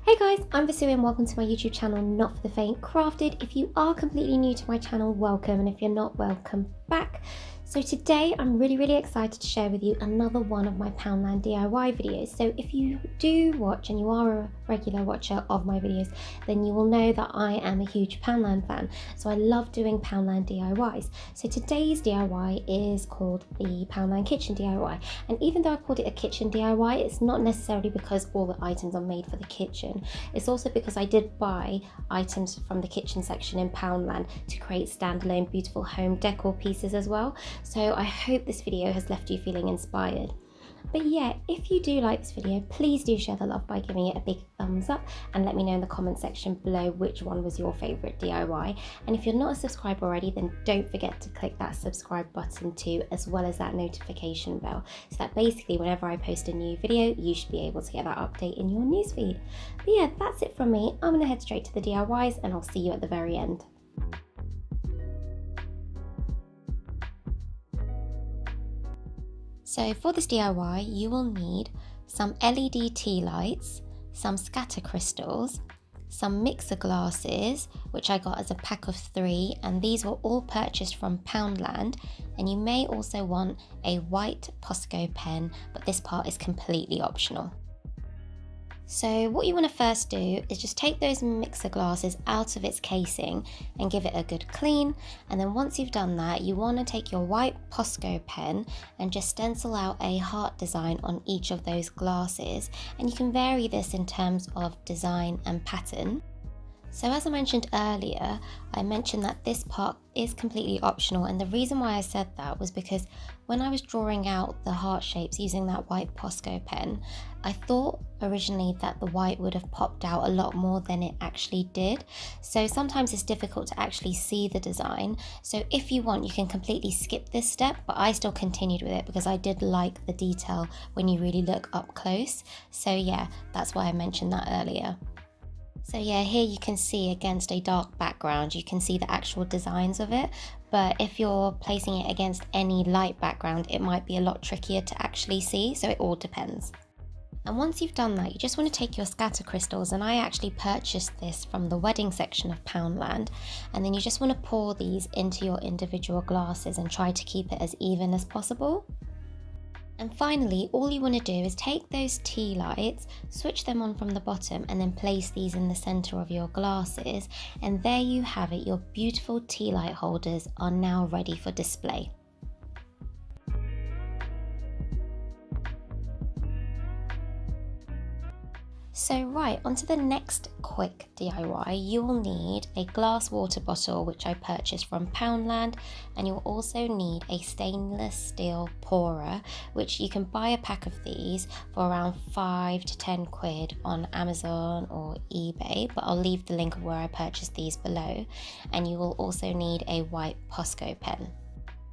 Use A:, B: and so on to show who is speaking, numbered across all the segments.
A: Hey guys, I'm Vasu and welcome to my YouTube channel, Not For The Faint Crafted. If you are completely new to my channel, welcome, and if you're not, welcome back. So today I'm really excited to share with you another one of my Poundland DIY videos. So if you do watch and you are a regular watcher of my videos, then you will know that I am a huge Poundland fan. So I love doing Poundland DIYs. So today's DIY is called the Poundland Kitchen DIY. And even though I called it a kitchen DIY, it's not necessarily because all the items are made for the kitchen. It's also because I did buy items from the kitchen section in Poundland to create standalone beautiful home decor pieces as well. So I hope this video has left you feeling inspired. But yeah, if you do like this video, please do share the love by giving it a big thumbs up and let me know in the comment section below which one was your favourite DIY. And if you're not a subscriber already, then don't forget to click that subscribe button too, as well as that notification bell, so that basically whenever I post a new video, you should be able to get that update in your newsfeed. But yeah, that's it from me. I'm going to head straight to the DIYs and I'll see you at the very end. So for this DIY, you will need some LED tea lights, some scatter crystals, some mixer glasses, which I got as a pack of 3, and these were all purchased from Poundland. And you may also want a white Posco pen, but this part is completely optional. So what you want to first do is just take those mixer glasses out of its casing and give it a good clean, and then once you've done that, you want to take your white Posco pen and just stencil out a heart design on each of those glasses, and you can vary this in terms of design and pattern. So as I mentioned earlier, I mentioned that this part is completely optional, and the reason why I said that was because when I was drawing out the heart shapes using that white Posco pen, I thought originally that the white would have popped out a lot more than it actually did. So sometimes it's difficult to actually see the design. So if you want, you can completely skip this step, but I still continued with it because I did like the detail when you really look up close. So yeah, that's why I mentioned that earlier. So yeah, here you can see against a dark background, you can see the actual designs of it, but if you're placing it against any light background, it might be a lot trickier to actually see, so it all depends. And once you've done that, you just want to take your scatter crystals, and I actually purchased this from the wedding section of Poundland, and then you just want to pour these into your individual glasses and try to keep it as even as possible. And finally, all you want to do is take those tea lights, switch them on from the bottom, and then place these in the center of your glasses. And there you have it, your beautiful tea light holders are now ready for display. So right, onto the next quick DIY, you will need a glass water bottle, which I purchased from Poundland, and you'll also need a stainless steel pourer, which you can buy a pack of these for around 5 to 10 quid on Amazon or eBay, but I'll leave the link of where I purchased these below. And you will also need a white Posco pen.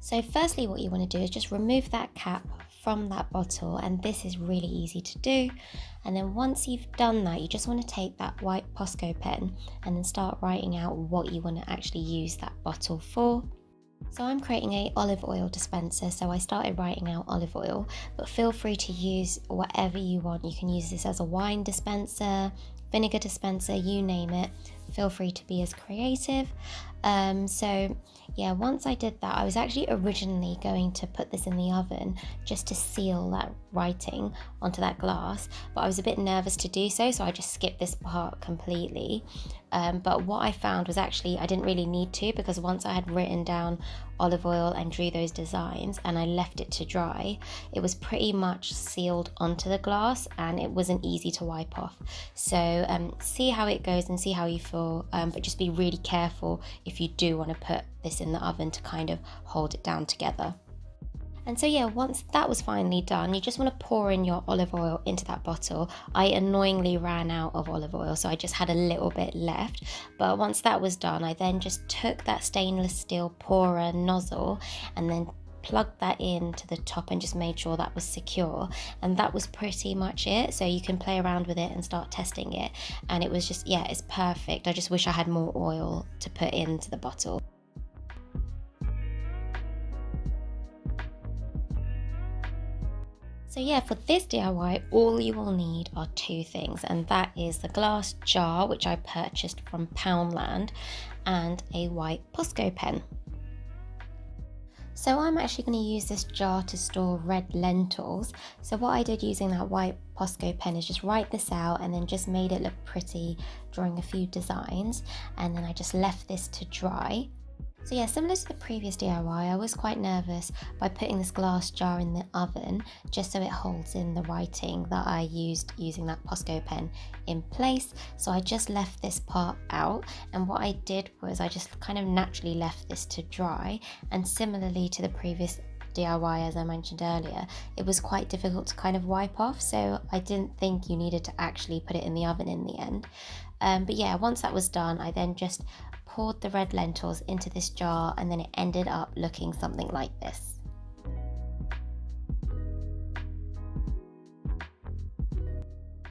A: So firstly, what you want to do is just remove that cap from that bottle, and this is really easy to do. And then once you've done that, you just want to take that white Posco pen and then start writing out what you want to actually use that bottle for. So I'm creating a olive oil dispenser, so I started writing out olive oil, but feel free to use whatever you want. You can use this as a wine dispenser, vinegar dispenser, you name it. Feel free to be as creative. So yeah, once I did that, I was actually originally going to put this in the oven just to seal that writing onto that glass, but I was a bit nervous to do so, so I just skipped this part completely. But what I found was actually I didn't really need to, because once I had written down olive oil and drew those designs and I left it to dry, it was pretty much sealed onto the glass and it wasn't easy to wipe off. So see how it goes and see how you feel, but just be really careful if you do want to put this in the oven to kind of hold it down together. And so yeah, once that was finally done, you just want to pour in your olive oil into that bottle. I annoyingly ran out of olive oil, so I just had a little bit left. But once that was done, I then just took that stainless steel pourer nozzle and then plugged that into the top and just made sure that was secure, and that was pretty much it. So you can play around with it and start testing it, and it was just, yeah, it's perfect. I just wish I had more oil to put into the bottle. So yeah, for this DIY, all you will need are two things, and that is the glass jar, which I purchased from Poundland, and a white Posco pen. So I'm actually going to use this jar to store red lentils. So what I did using that white Posco pen is just write this out and then just made it look pretty, drawing a few designs, and then I just left this to dry. So yeah, similar to the previous DIY, I was quite nervous by putting this glass jar in the oven just so it holds in the writing that I used using that Posco pen in place. So I just left this part out, and what I did was I just kind of naturally left this to dry, and similarly to the previous DIY, as I mentioned earlier, it was quite difficult to kind of wipe off, so I didn't think you needed to actually put it in the oven in the end. But yeah, once that was done, I then just poured the red lentils into this jar, and then it ended up looking something like this.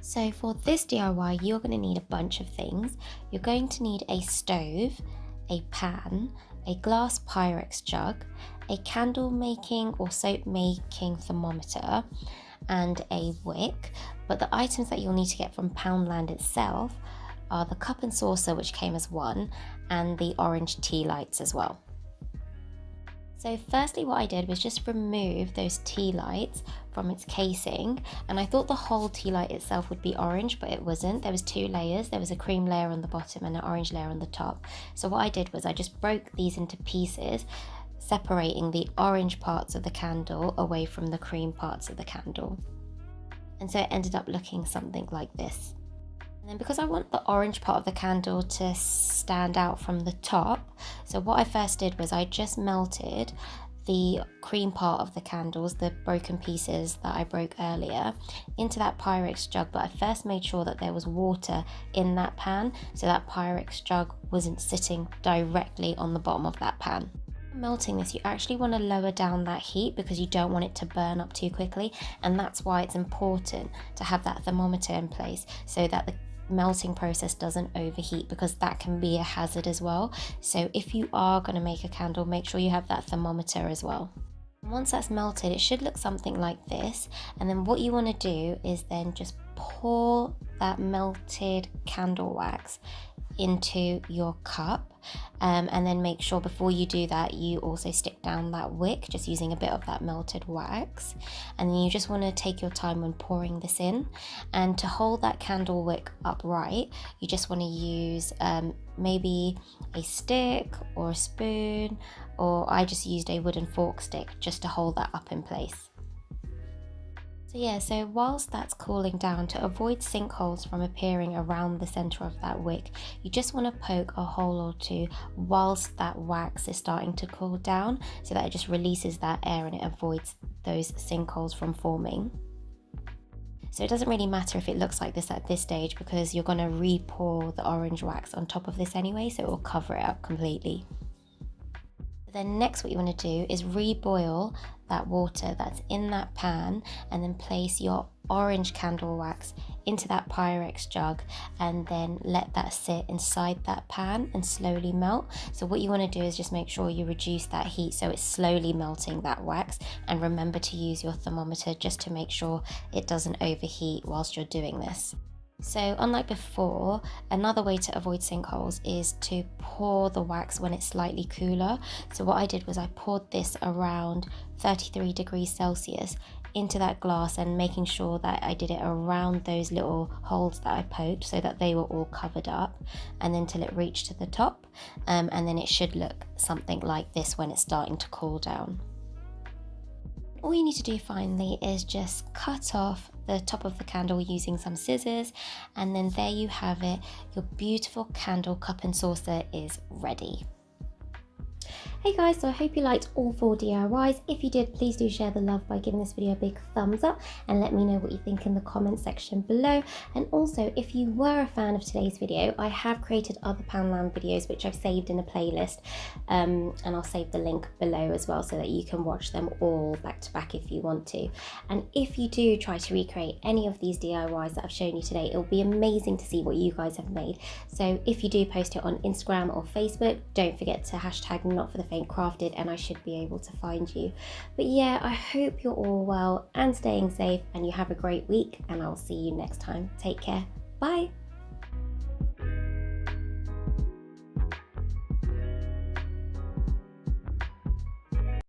A: So for this DIY, you're going to need a bunch of things. You're going to need a stove, a pan, a glass Pyrex jug, a candle making or soap making thermometer, and a wick. But the items that you'll need to get from Poundland itself are the cup and saucer, which came as one, and the orange tea lights as well. So firstly, what I did was just remove those tea lights from its casing, and I thought the whole tea light itself would be orange, but it wasn't. There was two layers. There was a cream layer on the bottom and an orange layer on the top. So what I did was I just broke these into pieces, separating the orange parts of the candle away from the cream parts of the candle. And so it ended up looking something like this. And then because I want the orange part of the candle to stand out from the top, so what I first did was I just melted the cream part of the candles, the broken pieces that I broke earlier, into that Pyrex jug, but I first made sure that there was water in that pan, so that Pyrex jug wasn't sitting directly on the bottom of that pan. Melting this, you actually want to lower down that heat because you don't want it to burn up too quickly, and that's why it's important to have that thermometer in place so that the melting process doesn't overheat, because that can be a hazard as well. So if you are going to make a candle, make sure you have that thermometer as well. Once that's melted, it should look something like this, and then what you want to do is then just pour that melted candle wax into your cup, and then make sure before you do that you also stick down that wick, just using a bit of that melted wax. And then you just want to take your time when pouring this in, and to hold that candle wick upright you just want to use maybe a stick or a spoon, or I just used a wooden fork stick just to hold that up in place. So yeah, so whilst that's cooling down, to avoid sinkholes from appearing around the center of that wick, you just want to poke a hole or two whilst that wax is starting to cool down, so that it just releases that air and it avoids those sinkholes from forming. So it doesn't really matter if it looks like this at this stage, because you're going to re-pour the orange wax on top of this anyway, so it will cover it up completely. Then next what you want to do is reboil that water that's in that pan, and then place your orange candle wax into that Pyrex jug, and then let that sit inside that pan and slowly melt. So what you want to do is just make sure you reduce that heat so it's slowly melting that wax, and remember to use your thermometer just to make sure it doesn't overheat whilst you're doing this. So unlike before, another way to avoid sinkholes is to pour the wax when it's slightly cooler. So what I did was I poured this around 33 degrees Celsius into that glass, and making sure that I did it around those little holes that I poked so that they were all covered up, and then till it reached to the top, and then it should look something like this when it's starting to cool down. All you need to do finally is just cut off the top of the candle using some scissors, and then there you have it. Your beautiful candle cup and saucer is ready. Hey guys, so I hope you liked all 4 DIYs. If you did, please do share the love by giving this video a big thumbs up, and let me know what you think in the comment section below. And also, if you were a fan of today's video, I have created other Poundland videos which I've saved in a playlist, and I'll save the link below as well so that you can watch them all back to back if you want to. And if you do try to recreate any of these DIYs that I've shown you today, it'll be amazing to see what you guys have made. So if you do post it on Instagram or Facebook, don't forget to hashtag not for the Faint crafted and I should be able to find you. But yeah, I hope you're all well and staying safe, and you have a great week, and I'll see you next time. Take care. Bye.